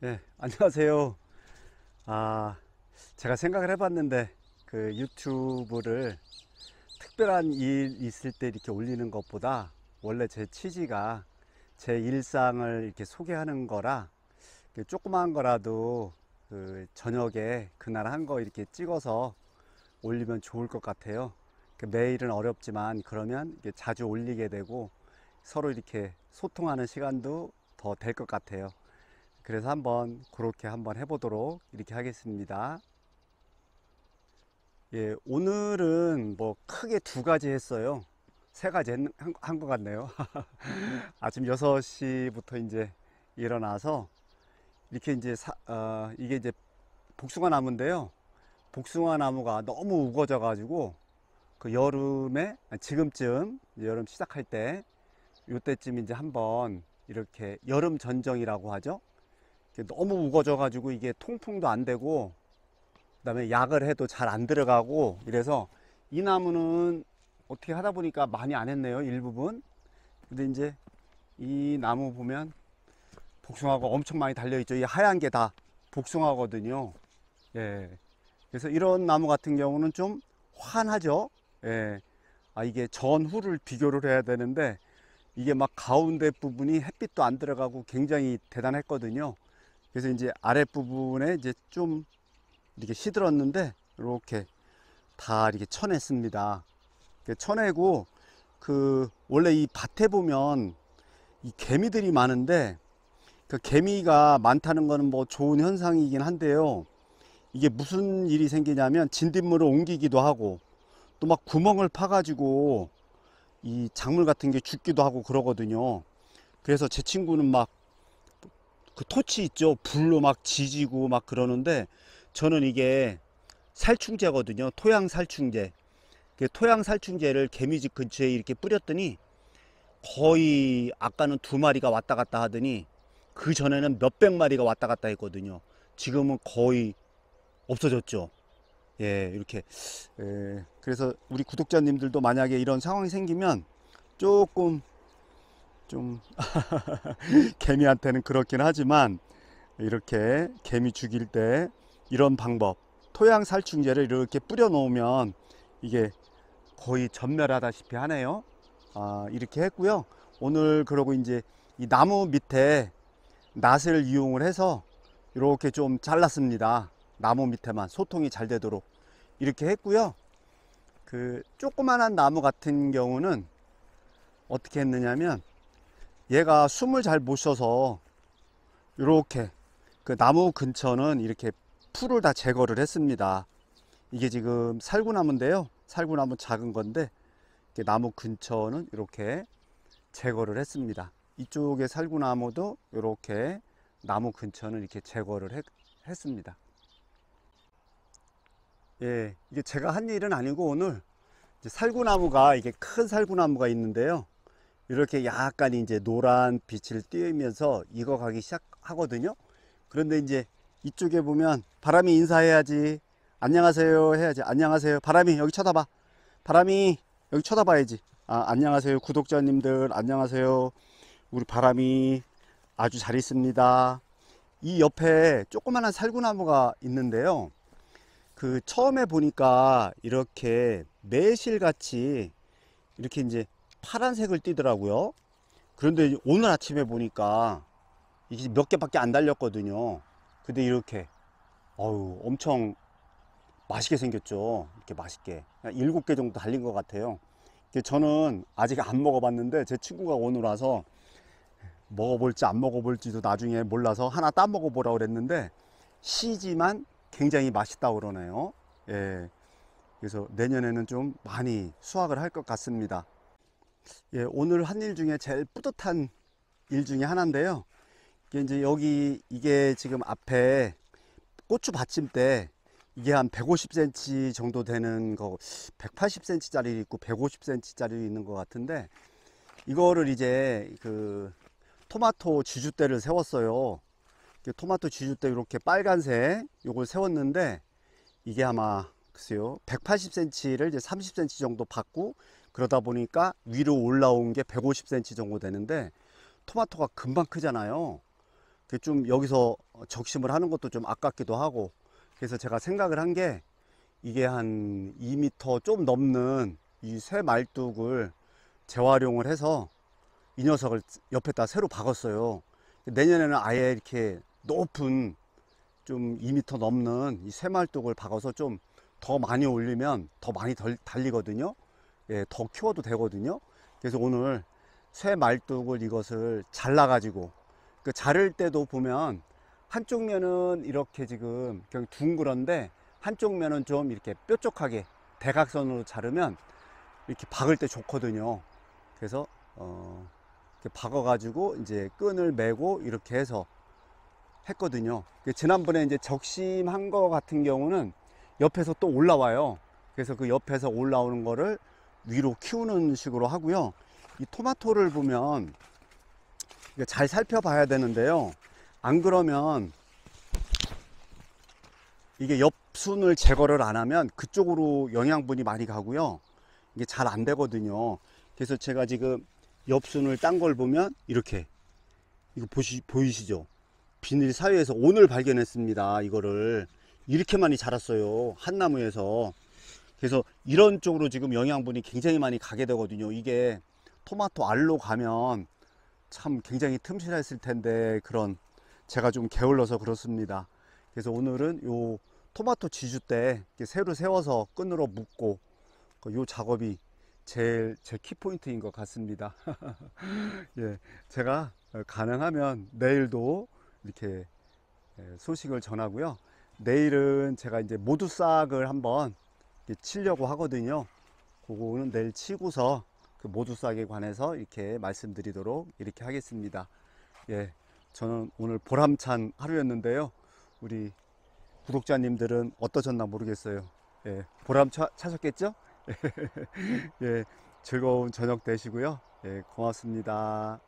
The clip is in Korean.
네, 안녕하세요. 아, 제가 생각을 해봤는데, 유튜브를 특별한 일 있을 때 이렇게 올리는 것보다 원래 제 취지가 제 일상을 이렇게 소개하는 거라, 조그마한 거라도 저녁에 그날 한 거 이렇게 찍어서 올리면 좋을 것 같아요. 매일은 어렵지만 그러면 이게 자주 올리게 되고 서로 이렇게 소통하는 시간도 더 될 것 같아요. 그래서 한번 그렇게 한번 해보도록 이렇게 하겠습니다. 예, 오늘은 뭐 크게 두 가지 했어요. 세 가지 한 것 같네요. 아침 6시부터 이제 일어나서 이렇게 이제 이게 이제 복숭아 나무인데요. 복숭아 나무가 너무 우거져 가지고 그 여름에 지금쯤 이제 여름 시작할 때 요때쯤 이제 한번 이렇게 여름 전정이라고 하죠. 너무 우거져 가지고 이게 통풍도 안 되고 그다음에 약을 해도 잘 안 들어가고 이래서 이 나무는 어떻게 하다 보니까 많이 안 했네요, 일부분. 근데 이제 이 나무 보면 복숭아가 엄청 많이 달려 있죠. 이 하얀 게 다 복숭아거든요. 예. 그래서 이런 나무 같은 경우는 좀 환하죠. 예. 이게 전후를 비교를 해야 되는데 이게 막 가운데 부분이 햇빛도 안 들어가고 굉장히 대단했거든요. 그래서 이제 아랫부분에 이제 좀 이렇게 시들었는데 이렇게 다 이렇게 쳐냈습니다. 쳐내고 원래 이 밭에 보면 이 개미들이 많은데 그 개미가 많다는 거는 뭐 좋은 현상이긴 한데요. 이게 무슨 일이 생기냐면 진딧물을 옮기기도 하고 또 막 구멍을 파가지고 이 작물 같은 게 죽기도 하고 그러거든요. 그래서 제 친구는 막 그 토치 있죠. 불로 막 지지고 막 그러는데 저는 이게 살충제거든요. 토양 살충제. 그 토양 살충제를 개미집 근처에 이렇게 뿌렸더니 거의 아까는 두 마리가 왔다 갔다 하더니 그 전에는 몇백 마리가 왔다 갔다 했거든요. 지금은 거의 없어졌죠. 예, 이렇게. 그래서 우리 구독자님들도 만약에 이런 상황이 생기면 조금 좀 개미한테는 그렇긴 하지만 이렇게 개미 죽일 때 이런 방법 토양 살충제를 이렇게 뿌려 놓으면 이게 거의 전멸하다시피 하네요. 이렇게 했고요. 오늘 그러고 이제 이 나무 밑에 낫을 이용을 해서 이렇게 좀 잘랐습니다. 나무 밑에만 소통이 잘 되도록 이렇게 했고요. 그 조그만한 나무 같은 경우는 어떻게 했느냐면 얘가 숨을 잘 못 쉬어서 이렇게 그 나무 근처는 이렇게 풀을 다 제거를 했습니다. 이게 지금 살구나무인데요. 살구나무 작은 건데 나무 근처는 이렇게 제거를 했습니다. 이쪽에 살구나무도 이렇게 나무 근처는 이렇게 제거를 했습니다. 예, 이게 제가 한 일은 아니고 오늘 이제 살구나무가 이게 큰 살구나무가 있는데요. 이렇게 약간 이제 노란 빛을 띄우면서 익어가기 시작하거든요. 그런데 이제 이쪽에 보면 바람이 인사해야지. 안녕하세요 해야지. 안녕하세요. 바람이 여기 쳐다봐. 바람이 여기 쳐다봐야지. 안녕하세요. 구독자님들 안녕하세요. 우리 바람이 아주 잘 있습니다. 이 옆에 조그마한 살구나무가 있는데요. 그 처음에 보니까 이렇게 매실같이 이렇게 이제 파란색을 띠더라고요. 그런데 오늘 아침에 보니까 이게 몇 개밖에 안 달렸거든요. 근데 이렇게 엄청 맛있게 생겼죠. 이렇게 맛있게 7개 정도 달린 것 같아요. 저는 아직 안 먹어봤는데 제 친구가 오늘 와서 먹어볼지 안 먹어볼지도 나중에 몰라서 하나 따 먹어보라고 그랬는데 시지만 굉장히 맛있다 그러네요. 예, 그래서 내년에는 좀 많이 수확을 할 것 같습니다. 예, 오늘 한 일 중에 제일 뿌듯한 일 중에 하나인데요. 이게 이제 여기 이게 지금 앞에 고추 받침대 이게 한 150cm 정도 되는 거 180cm 짜리 있고 150cm 짜리 있는 것 같은데 이거를 이제 그 토마토 지주대를 세웠어요. 토마토 지주대 이렇게 빨간색 요걸 세웠는데 이게 아마 글쎄요 180cm를 이제 30cm 정도 받고 그러다 보니까 위로 올라온 게 150cm 정도 되는데 토마토가 금방 크잖아요. 좀 여기서 적심을 하는 것도 좀 아깝기도 하고, 그래서 제가 생각을 한 게 이게 한 2m 좀 넘는 이 새 말뚝을 재활용을 해서 이 녀석을 옆에다 새로 박았어요. 내년에는 아예 이렇게 높은 좀 2m 넘는 이 새 말뚝을 박아서 좀 더 많이 올리면 더 많이 달리거든요. 예, 더 키워도 되거든요. 그래서 오늘 새 말뚝을 이것을 잘라 가지고, 그 자를 때도 보면 한쪽 면은 이렇게 지금 그냥 둥그런데 한쪽 면은 좀 이렇게 뾰족하게 대각선으로 자르면 이렇게 박을 때 좋거든요. 그래서 이렇게 박아 가지고 이제 끈을 매고 이렇게 해서 했거든요. 지난번에 이제 적심한 거 같은 경우는 옆에서 또 올라와요. 그래서 그 옆에서 올라오는 거를 위로 키우는 식으로 하고요. 이 토마토를 보면 잘 살펴봐야 되는데요. 안 그러면 이게 엽순을 제거를 안 하면 그쪽으로 영양분이 많이 가고요. 이게 잘 안 되거든요. 그래서 제가 지금 엽순을 딴 걸 보면 이렇게, 이거 보이시죠? 비닐 사이에서 오늘 발견했습니다. 이거를 이렇게 많이 자랐어요, 한 나무에서. 그래서 이런 쪽으로 지금 영양분이 굉장히 많이 가게 되거든요. 이게 토마토 알로 가면 참 굉장히 틈실했을 텐데, 그런 제가 좀 게을러서 그렇습니다. 그래서 오늘은 요 토마토 지주 때 새로 세워서 끈으로 묶고 요 작업이 제 키포인트인 것 같습니다. 예, 제가 가능하면 내일도 이렇게 소식을 전하고요. 내일은 제가 이제 모두 싹을 한번 치려고 하거든요. 그거는 내일 치고서 그 모두 싹에 관해서 이렇게 말씀드리도록 이렇게 하겠습니다. 예, 저는 오늘 보람찬 하루였는데요. 우리 구독자님들은 어떠셨나 모르겠어요. 예, 차셨겠죠? 예, 즐거운 저녁 되시고요. 예, 고맙습니다.